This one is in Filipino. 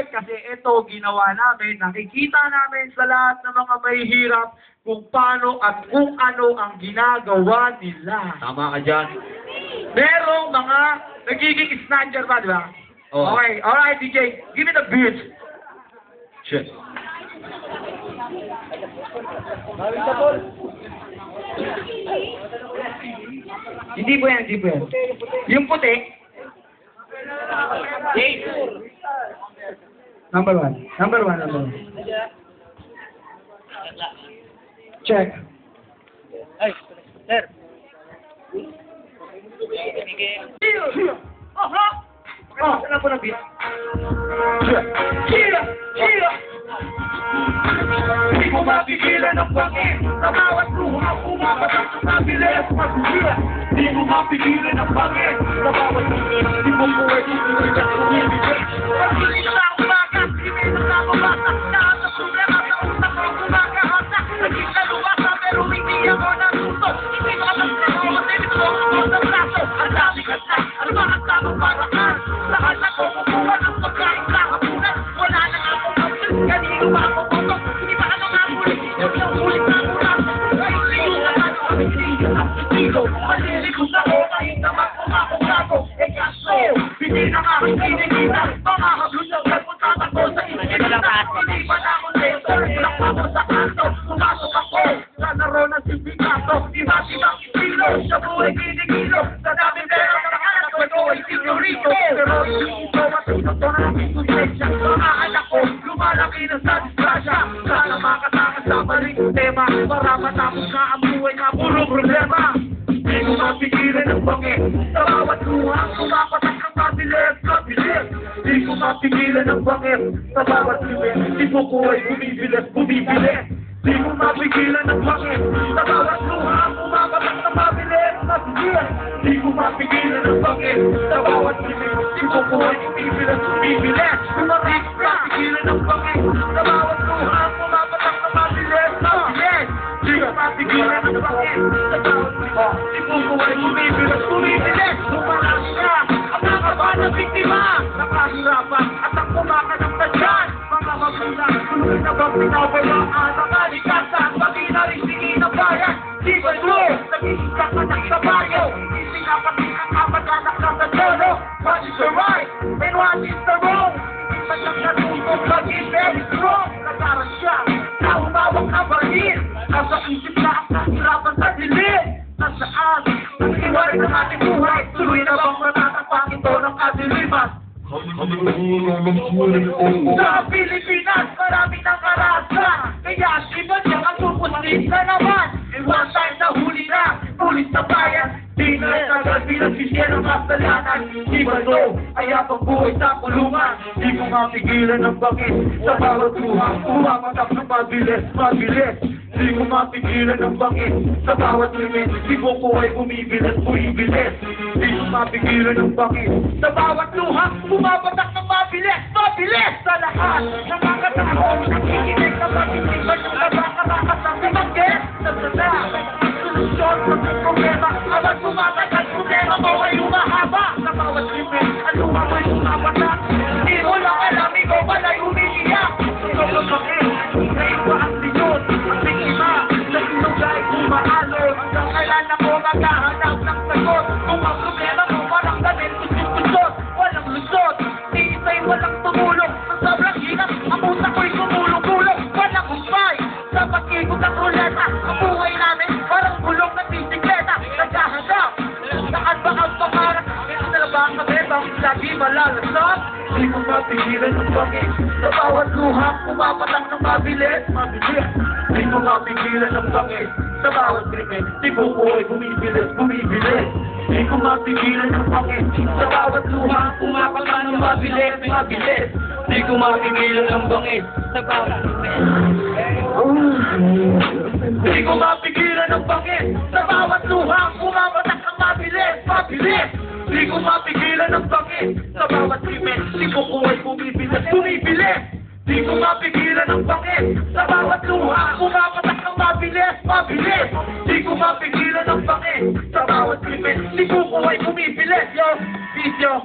Kasi ito ginawa namin, nakikita namin sa lahat ng mga mahihirap kung paano at kung ano ang ginagawa nila. Tama ka dyan. Merong mga nagiging snatcher ba, di ba? Oo. Okay, alright DJ, give me the beat. Shit. Hindi po yan, hindi po yan. Yung puti. Number one. Check. Ay, sir. Ano po na beat? Hindi ko mapigilan ang pangin sa bawat luha pumapatak sa kabilang pag-uwi. Hindi ko mapigilan ang pangin sa bawat luha. Hindi mo po ay tutuloy at tumibigay. Pag-ibig sa umaga, ibig sa mabasa. Lahat ng problema sa utak ko kumakahasa. Naging kalubasa pero hindi ako natuto. Hindi ko kapag ako matibig ko sa braso. Ang dami kanta, ang mga tamang paraan. Lahat ako kukuha ng pagkain sa hapunan. Wala na akong option, kanino ba ako puto? Hindi ba ano nga muli? Huwag yung ulit na mula. Ay, sino na ba ito? Ang hindi ang sino. Malilikot ako kahit naman kumakukago. Eh kaso, hindi na nga ang kinikita. Mga hablot ng pagpuntahan ko sa iskilita. Hindi ba na akong sensor? Lakpa ko sa kanto. Pumasok ako sa laro ng sindikato. Iba't ibang estilo. Sa buhay kinikilo. Sa dami pera ng anak ko. Ito ay senyorito. Pero hindi ito matuto na ang konsensya. Mga anak ko, lumalaki na sa disgrasya. Sana makasama sa maling tema. Para matapos na ang buhay na puro problema. Hindi ko mapigilan ang bangin. Sa bawat luha, kumapatak ng kabilis. Hindi ko mapigilan ang bangin. Sa bawat luha, tipo ko ay bumibilis. Hindi ko mapigilan ang bangin. Sa bawat luha, kumapatak ng kabilis. Hindi ko mapigilan ang bangin. Sa bawat luha, tipo ko ay bumibilis. Hindi ko mapigilan ang bangin. Sa bawat luha, kumapatak ng kabilis. Hindi ko mapigilan ang bangin. Sa bawat luha, tipo ko ay bumibilis. Lumalas ka, ang mga bata biktima. Nakahirapan at ang kumakanang tadyan. Mga magulang, tuloy na bang pinabayaan ang kalikasan? Pati na rin singin ng bayan. Di ba bro? Nag-iisip ka anak sa baryo. Hindi pinapating ang kamag-anak na sa solo. What is the right? And what is the wrong? Hindi ba lang natutong maging very strong? Nag-aral siya na humawak na baril. Nasa isip na ang kahirapan sa dilim. Nasaan? Ang iwalay ng ating buhay. Tuloy na bang matatakpan ito ng kadiliman? Sa Pilipinas, marami ng karasa. Kaya iba niya ang pupusin na naman. And one time na huli na, ulit sa bayan. Di na tagal bilang sisyen ng kasalanan. Di ba no, kaya pang buhay sa kulungan. Di ko mapigilan ang bangin sa bawat luha. Umapatak ng mabilis. Di ko mapigilan ang bangin sa bawat limit. Di ko ay bumibilis. Di ko mapigilan ang bangin sa bawat luha. Umapatak ng mabilis sa lahat ng mga tao. Nakikinig na pag-isipan yung nakakarakas ng ibangges. Nagsasa, solusyon sa problema. Abang kumakagat, problema mo ay umahaba. Sa bawat limit, ang luha mo'y umapatak. Di mo lang alam, ikaw pala'y umiiyak. Ikaw ang bakit, ngayon ba ang linyon? Ang biktima, sa sinugay umaalon. Hanggang kailan ako maghahanap ng sagot? Kung ang problema mo parang damit, kusot, walang lusot. Iisa'y walang tumulong. Sa sobrang hirap, ang pusa ko'y kumulong-gulong. Walang humpay, sa pag-ikot ng ruleta. Ang buhay namin, parang gulong ng bisikleta. Naghahanap, saan ba ang pangarap? Ito na ba ang kabebang lagi malalasap? Di ko mapigilan ang bangin sa bawat luha. Pumapatak ng mabilis. Di ko mapigilan ang bangin sa bawat krimen. Di ko ay bumibilis. Di ko mapigilan ang bangin sa bawat luha. Pumapatak ng mabilis. Di ko mapigilan ang bangin sa bawat krimen. Di ko mapigilan ang bangin sa bawat luha. Pumapatak ng mabilis. Di ko mapigilan ang bangin sa bawat krimen. Di ko ay bumibilis. Di ko mapigilan ang bangin sa bawat luha. Pumapatak ng mabilis. Di ko mapigilan ang bangin sa bawat krimen. Di ko ay bumibilis. Yo, peace yo.